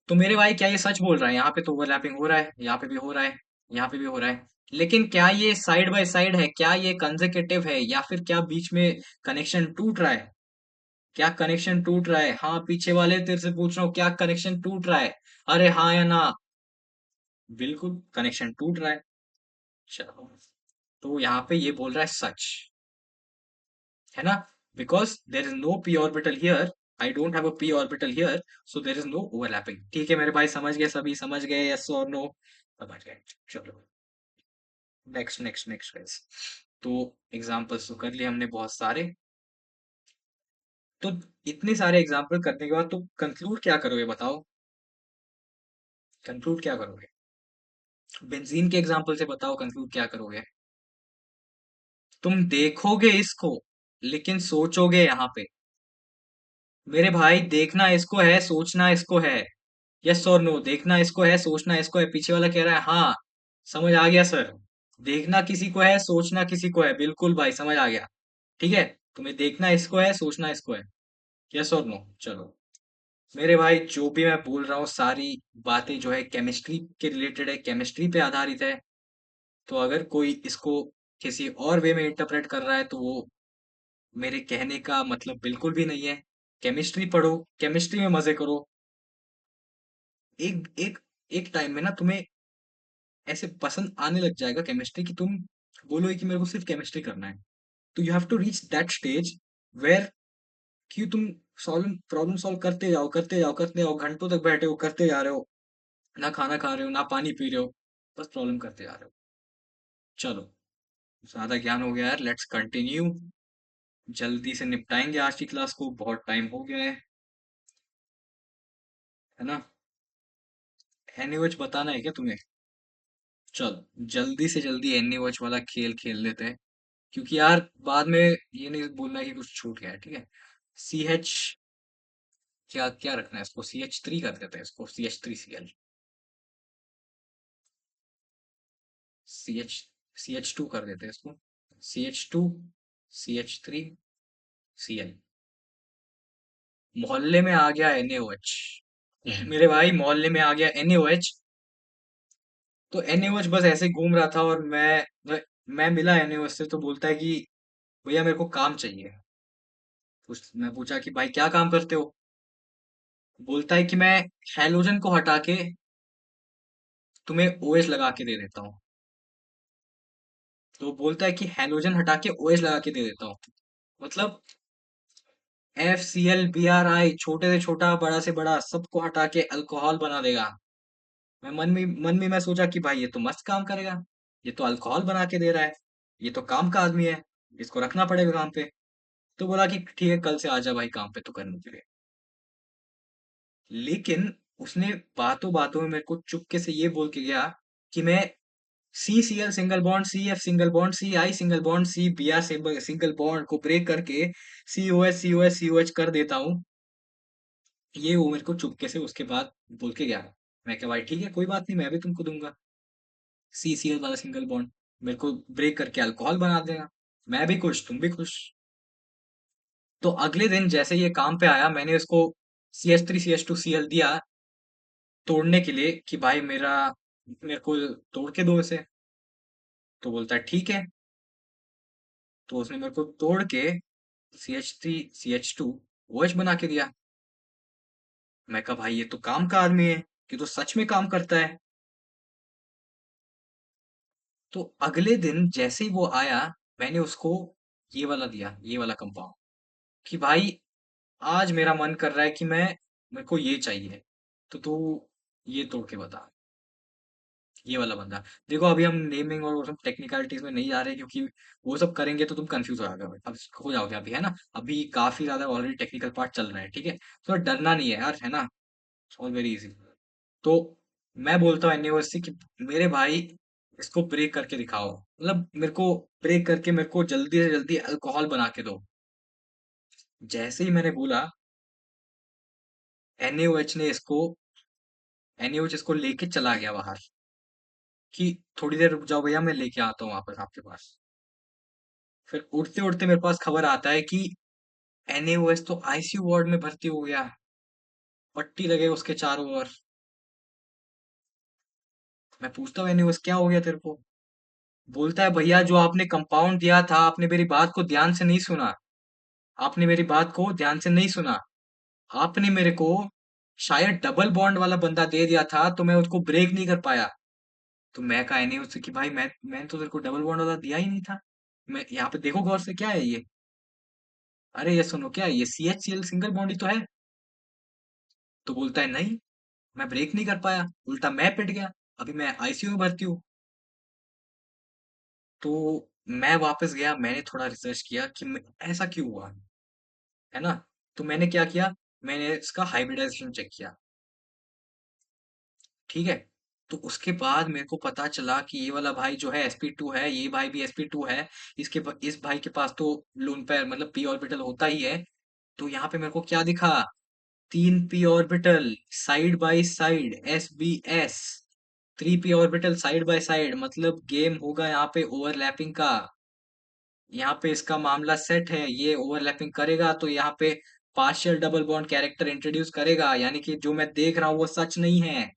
तो मेरे भाई, क्या ये सच बोल रहा है? यहाँ पे तो ओवरलैपिंग हो रहा है, यहाँ पे भी हो रहा है, यहाँ पे भी हो रहा है। लेकिन क्या ये साइड बाय साइड है? क्या ये कंसेक्यूटिव है, या फिर क्या बीच में कनेक्शन टूट रहा है? क्या कनेक्शन टूट रहा है? हाँ, पीछे वाले तेरे से पूछ रहा हूँ, क्या कनेक्शन टूट रहा है? अरे हाँ या ना? बिल्कुल कनेक्शन टूट रहा है। चलो, तो यहाँ पे ये बोल रहा है सच, है ना। Because there is no p orbital here, I don't have a p orbital here, so there is no overlapping. ठीक है मेरे भाई, समझ गए? सभी समझ गए? यस और नो? समझ गए। चलो, नेक्स्ट नेक्स्ट नेक्स्ट गाइस। तो एग्जांपल्स तो कर लिए हमने बहुत सारे। तो इतने सारे एग्जांपल करने के बाद तो कंक्लूड क्या करोगे बताओ? कंक्लूड क्या करोगे? बेंजीन के एग्जांपल से बताओ, कंक्लूड क्या करोगे? तुम देखोगे इसको, लेकिन सोचोगे यहाँ पे। मेरे भाई, देखना इसको है, सोचना इसको है। यस और नो? देखना इसको है, सोचना इसको है। पीछे वाला कह रहा है हाँ। समझ आ गया सर। देखना किसी को है, सोचना किसी को है, बिल्कुल भाई, समझ आ गया। ठीक है। तुम्हें देखना इसको है, सोचना इसको है। यस और नो? चलो, मेरे भाई, जो भी मैं बोल रहा हूँ सारी बातें जो है केमिस्ट्री के रिलेटेड है, केमिस्ट्री पे आधारित है। तो अगर कोई इसको किसी और वे में इंटरप्रेट कर रहा है, तो वो मेरे कहने का मतलब बिल्कुल भी नहीं है। केमिस्ट्री पढ़ो, केमिस्ट्री में मजे करो। एक एक एक टाइम में ना तुम्हें ऐसे पसंद आने लग जाएगा केमिस्ट्री, कि तुम बोलोगे कि मेरे को सिर्फ केमिस्ट्री करना है। तो you have to reach that stage where कि तुम सॉल्व प्रॉब्लम सॉल्व करते जाओ, करते जाओ, करते जाओ, घंटों तक बैठे हो, करते जा रहे हो। ना खाना खा रहे हो, ना पानी पी रहे हो, बस प्रॉब्लम करते जा रहे हो। चलो, ज्यादा ज्ञान हो गया यार, लेट्स कंटिन्यू। जल्दी से निपटाएंगे आज की क्लास को, बहुत टाइम हो गया है ना। एनीवेज बताना है क्या तुम्हें? चल, जल्दी से जल्दी एनीवेज वाला खेल खेल लेते हैं, क्योंकि यार बाद में ये नहीं बोलना कि कुछ छूट गया है, ठीक है। सी एच, क्या क्या रखना है इसको, CH3 कर देते हैं इसको, CH3Cl। CH2 कर देते हैं इसको, CH2CH3Cl। मोहल्ले में आ गया NaOH। मेरे भाई मोहल्ले में आ गया NaOH। तो NaOH बस ऐसे ही घूम रहा था, और मैं मिला NaOH से, तो बोलता है कि भैया मेरे को काम चाहिए। मैं पूछा कि भाई क्या काम करते हो? बोलता है कि मैं हैलोजन को हटा के तुम्हें OH लगा के दे देता हूँ। तो बोलता है कि हैलोजन हटा के OH लगा के दे देता हूँ, मतलब FCl, BrI, छोटे से छोटा बड़ा से बड़ा सबको हटा के अल्कोहल बना देगा। मैं मन में मैं सोचा कि भाई ये तो मस्त काम करेगा, ये तो अल्कोहल बना के दे रहा है, ये तो काम का आदमी है, इसको रखना पड़ेगा काम पे। तो बोला कि ठीक है, कल से आजा भाई काम पे तो करने के लिए। लेकिन उसने बातों बातों में मेरे को चुपके से ये बोल के गया कि मैं CCl single bond, CF single bond, CI single bond, CBr single bond को ब्रेक करके COH कर देता हूँ। ये वो मेरे को चुपके से उसके बाद बोल के गया। मैं क्या भाई ठीक है, कोई बात नहीं, मैं भी तुमको दूंगा CCl वाला सिंगल बॉन्ड, मेरे को ब्रेक करके अल्कोहल बना देगा। मैं भी खुश, तुम भी खुश। तो अगले दिन जैसे ये काम पे आया, मैंने उसको CH3CH2Cl दिया तोड़ने के लिए कि भाई मेरे को तोड़ के दो इसे। तो बोलता है ठीक है। तो उसने मेरे को तोड़ के CH3CH2OH बना के दिया। मैं कहा भाई ये तो काम का आदमी है, ये तो सच में काम करता है। तो अगले दिन जैसे ही वो आया, मैंने उसको ये वाला दिया, ये वाला कंपाउंड, कि भाई आज मेरा मन कर रहा है कि मेरे को ये चाहिए, तो तू ये तोड़ के बता। ये वाला बंदा। देखो अभी हम नेमिंग और वो सब टेक्निकलिटीज में नहीं जा रहे, क्योंकि वो सब करेंगे तो तुम कंफ्यूज हो जाओगे अभी, है ना। अभी काफी ज्यादा ऑलरेडी टेक्निकल पार्ट चल रहा है, ठीक है, तो डरना नहीं है यार, है ना। All very easy. तो मैं बोलता हूँ एनयूएससी कि मेरे भाई इसको ब्रेक करके दिखाओ, मतलब मेरे को ब्रेक करके मेरे को जल्दी से जल्दी अल्कोहल बना के दो। जैसे ही मैंने बोला, एनएओएच ने इसको एनएओएच इसको लेके चला गया बाहर, कि थोड़ी देर रुक जाओ भैया, मैं लेके आता हूँ वापस आपके पास। फिर उड़ते उड़ते मेरे पास खबर आता है कि एनएओएस तो ICU वार्ड में भर्ती हो गया, पट्टी लगे उसके चारों ओर। मैं पूछता हूँ एनएओएस क्या हो गया तेरे को? बोलता है भैया जो आपने कंपाउंड दिया था, आपने मेरी बात को ध्यान से नहीं सुना। आपने मेरी बात को ध्यान से नहीं सुना। आपने मेरे को शायद डबल बॉन्ड वाला बंदा दे दिया था, तो मैं उसको ब्रेक नहीं कर पाया। तो मैं कहा नहीं उससे कि भाई मैंने तो तेरे को डबल बॉन्ड वाला दिया ही नहीं था। मैं यहाँ पे देखो गौर से, क्या है ये? अरे ये सुनो, क्या है ये? CHCl सिंगल बॉन्ड ही तो है। तो बोलता है नहीं, मैं ब्रेक नहीं कर पाया, उल्टा मैं पिट गया, अभी मैं ICU में भर्ती हूँ। तो मैं वापस गया, मैंने थोड़ा रिसर्च किया कि ऐसा क्यों हुआ, है ना। तो मैंने क्या किया, मैंने इसका हाइब्रिडाइजेशन चेक किया, ठीक है। तो उसके बाद मेरे को पता चला कि ये वाला भाई जो है sp2 है, ये भाई भी sp2 है। इस भाई के पास तो लोन पेयर मतलब p ऑर्बिटल होता ही है। तो यहाँ पे मेरे को क्या दिखा, 3p orbital side by side, SBS। 3p orbital side by side, मतलब गेम होगा यहाँ पे ओवरलैपिंग का। यहाँ पे इसका मामला सेट है, ये ओवरलैपिंग करेगा तो यहाँ पे partial double bond character introduce करेगा, यानी कि जो मैं देख रहा हूँ वो सच नहीं है।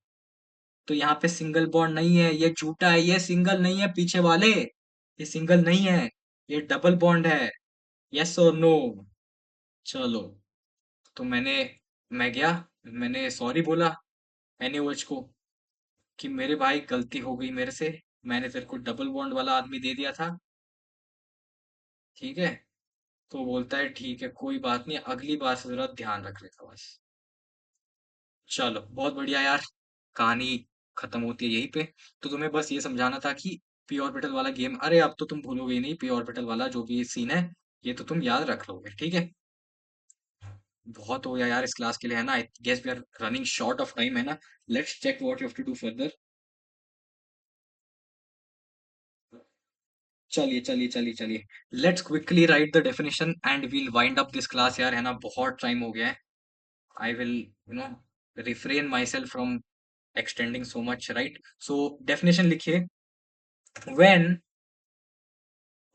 तो यहाँ पे सिंगल बॉन्ड नहीं है, ये झूठा है, ये सिंगल नहीं है पीछे वाले, ये सिंगल नहीं है, ये डबल बॉन्ड है। यस और नो? चलो। तो मैं गया, मैंने सॉरी बोला एनीवेज को, कि मेरे भाई गलती हो गई मेरे से, मैंने तेरे को डबल बॉन्ड वाला आदमी दे दिया था, ठीक है। तो बोलता है ठीक है कोई बात नहीं, अगली बार से जरा ध्यान रख लेगा बस। चलो बहुत बढ़िया यार, कहानी खत्म होती है यहीं पे। तो तुम्हें बस ये समझाना था कि पी ऑर्बिटल वाला गेम, अरे अब तो तुम भूलोगे ही नहीं, पी ऑर्बिटल वाला जो भी सीन है ये तो तुम याद रख लोगे, ठीक है। बहुत हो गया यार इस क्लास के लिए, है ना। I guess we are running short of time, है ना। Let's check what you have to do further. चलिए चलिए चलिए चलिए, let's quickly write the definition and we'll wind up this class यार, है ना। बहुत टाइम हो गया है। I will refrain myself from extending so much, right? So definition लिखिए, when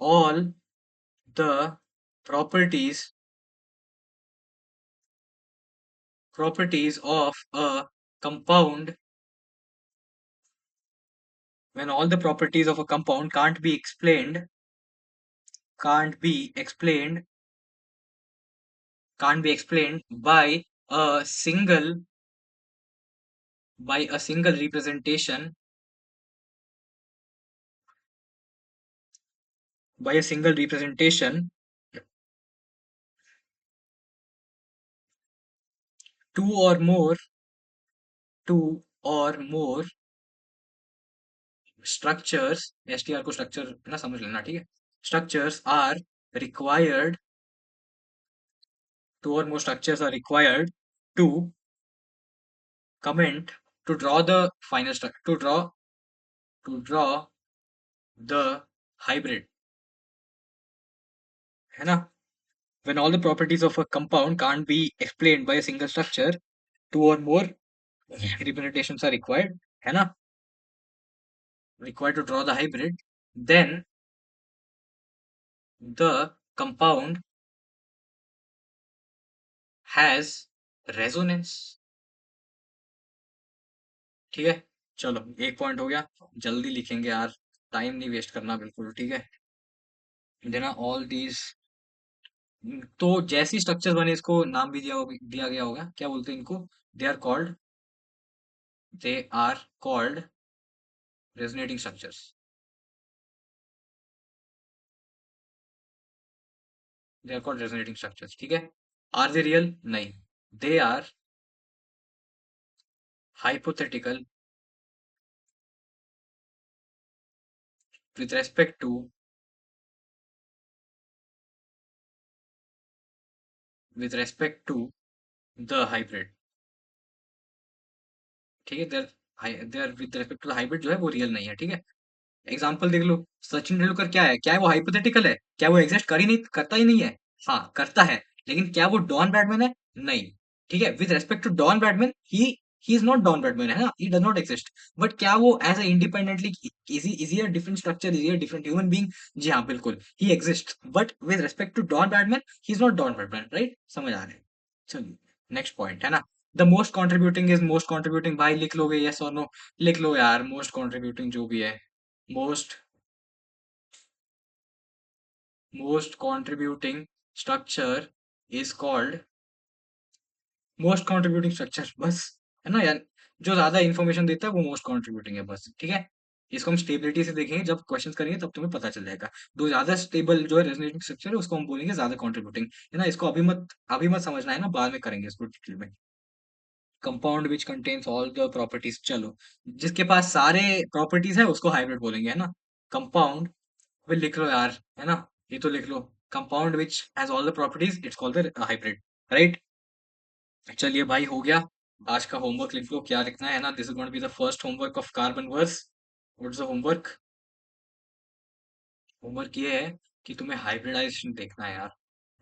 all the properties of a compound, when all the properties of a compound can't be explained by a single representation, by a single representation, two or more two or more structures, str को structure ना समझ लेना, ठीक है। structures are required Two or more structures are required to comment to draw the final structure, to draw the hybrid, है ना। When all the properties of a compound can't be explained by a single structure, two or more representations are required, है ना, required to draw the hybrid, then the compound has resonance, ठीक है। चलो एक point हो गया, जल्दी लिखेंगे यार, टाइम नहीं वेस्ट करना बिल्कुल, ठीक है। देना ऑल दीज, तो जैसी स्ट्रक्चर बने इसको नाम भी दिया गया होगा, क्या बोलते हैं इनको, they are called they are called resonating structures, they are called resonating structures, ठीक है। Are they real? नहीं, they are hypothetical with respect to the hybrid, ठीक है। There with respect to the hybrid जो है वो रियल नहीं है, ठीक है। एग्जाम्पल देख लो, सचिन तेंदुलकर क्या है, क्या है वो हाइपोथेटिकल है, क्या वो एग्जिस्ट कर ही नहीं करता ही नहीं है, हाँ करता है, लेकिन क्या वो डॉन ब्रैडमैन है? नहीं, ठीक है। With respect to Don Bradman, he is not Don Bradman, है ना, he does not exist, but क्या वो as a independently is he a different structure, is he a different human being? जी हाँ बिल्कुल, he exist, but with respect to Don Bradman he is not Don Bradman, right, समझ आ रहा है। चलिए नेक्स्ट पॉइंट, है ना। The most contributing is most contributing, भाई लिख लोगे यस और नो? लिख लो यार, मोस्ट कॉन्ट्रीब्यूटिंग जो भी है, most most contributing structure is called most contributing structure, बस, है ना यार। जो ज्यादा इंफॉर्मेशन देता है वो मोस्ट कंट्रीब्यूटिंग है, बस, ठीक है। इसको हम स्टेबिलिटी से देखेंगे, जब क्वेश्चंस करेंगे तब तुम्हें पता चल जाएगा। जो ज्यादा स्टेबल जो है रेजोनेटिंग स्ट्रक्चर है उसको हम बोलेंगे ज्यादा कंट्रीब्यूटिंग, है ना। इसको अभी मत समझना, है ना, बाद में करेंगे इसको डिटेल में। Compound which contains all the properties, चलो, जिसके पास सारे प्रॉपर्टीज है उसको हाइब्रिड बोलेंगे, है ना। कंपाउंड, वे लिख लो यार, है ना, ये तो लिख लो, compound which has all the properties it's called the hybrid, right. चलिए भाई हो गया, आज का होमवर्क लिख लो, क्या लिखना है ना। This is going to be the first homework of carbon verse. What's the homework? Homework ये है कि तुम्हें हाइब्रिडाइजेशन देखना है यार।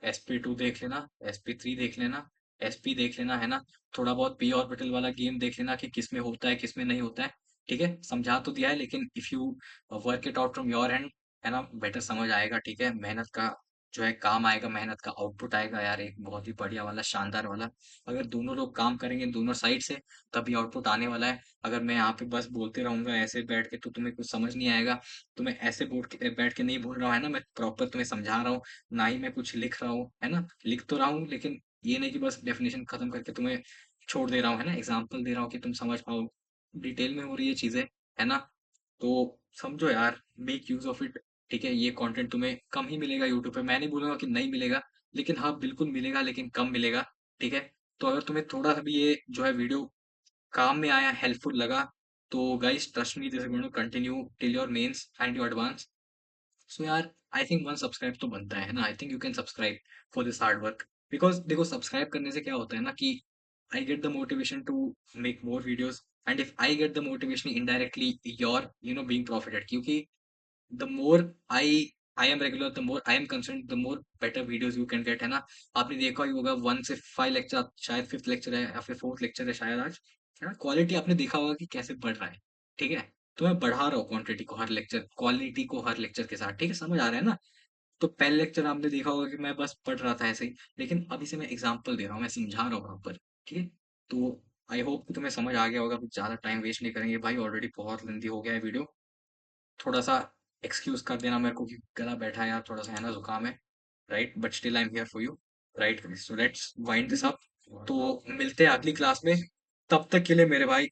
sp2 देख लेना, sp3 देख लेना, sp देख लेना, है ना। थोड़ा बहुत p ऑर्बिटल वाला गेम देख लेना कि किस में होता है किस में नहीं होता है, ठीक है। समझा तो दिया है, लेकिन if you work it out from your and, है ना, बेटर समझ आएगा, ठीक है। मेहनत का जो है काम आएगा, मेहनत का आउटपुट आएगा यार, एक बहुत ही बढ़िया वाला, शानदार वाला। अगर दोनों लोग काम करेंगे दोनों साइड से, तभी आउटपुट आने वाला है। अगर मैं यहाँ पे बस बोलते रहूंगा ऐसे बैठ के, तो तुम्हें कुछ समझ नहीं आएगा। तुम्हें ऐसे बैठ के नहीं बोल रहा हूँ, है ना, मैं प्रॉपर तुम्हें समझा रहा हूँ, ना ही मैं कुछ लिख रहा हूँ, है ना। लिख तो रहा हूँ, लेकिन ये नहीं कि बस डेफिनेशन खत्म करके तुम्हें छोड़ दे रहा हूँ, है ना। एग्जाम्पल दे रहा हूँ कि तुम समझ पाओ, डिटेल में हो रही है चीजें, है ना। तो समझो यार, मेक यूज ऑफ इट, ठीक है। ये कंटेंट तुम्हें कम ही मिलेगा यूट्यूब पे, मैं नहीं बोलूंगा कि नहीं मिलेगा, लेकिन हाँ बिल्कुल मिलेगा, लेकिन कम मिलेगा, ठीक है। तो अगर तुम्हें थोड़ा सा भी ये जो है वीडियो काम में आया, हेल्पफुल लगा, तो guys trust me, this is going to continue till your mains and your advance, so यार, आई थिंक वन सब्सक्राइब तो बनता है ना, I think you can subscribe for this hard work. Because देखो, सब्सक्राइब करने से क्या होता है ना कि I get the motivation to make more videos, and if I get the motivation indirectly your being profited, क्योंकि the more I am regular, the more I am concerned, the more better videos you can get, है ना। आपने देखा ही होगा, 1 से 5 lecture, शायद 5th lecture है या फिर 4th लेक्चर है शायद आज, है ना। क्वालिटी आपने देखा होगा कि कैसे बढ़ रहा है, ठीक है। तो मैं बढ़ा रहा हूँ क्वांटिटी को हर लेक्चर, क्वालिटी को हर लेक्चर के साथ, ठीक है, समझ आ रहा है ना। तो पहले लेक्चर आपने देखा होगा कि मैं बस पढ़ रहा था ऐसे ही, लेकिन अभी से मैं एग्जाम्पल दे रहा हूँ, मैं समझा रहा हूँ प्रॉपर, ठीक है। तो आई होप कि तुम्हें समझ आ गया होगा, कुछ ज्यादा टाइम वेस्ट नहीं करेंगे भाई, ऑलरेडी बहुत लेंथी हो गया है वीडियो। थोड़ा सा एक्सक्यूज कर देना मेरे को कि गला बैठा है यार, थोड़ा सा है ना, जुकाम है, right, but still I am here for you, right. So let's wind this up. तो मिलते हैं अगली क्लास में, तब तक के लिए मेरे भाई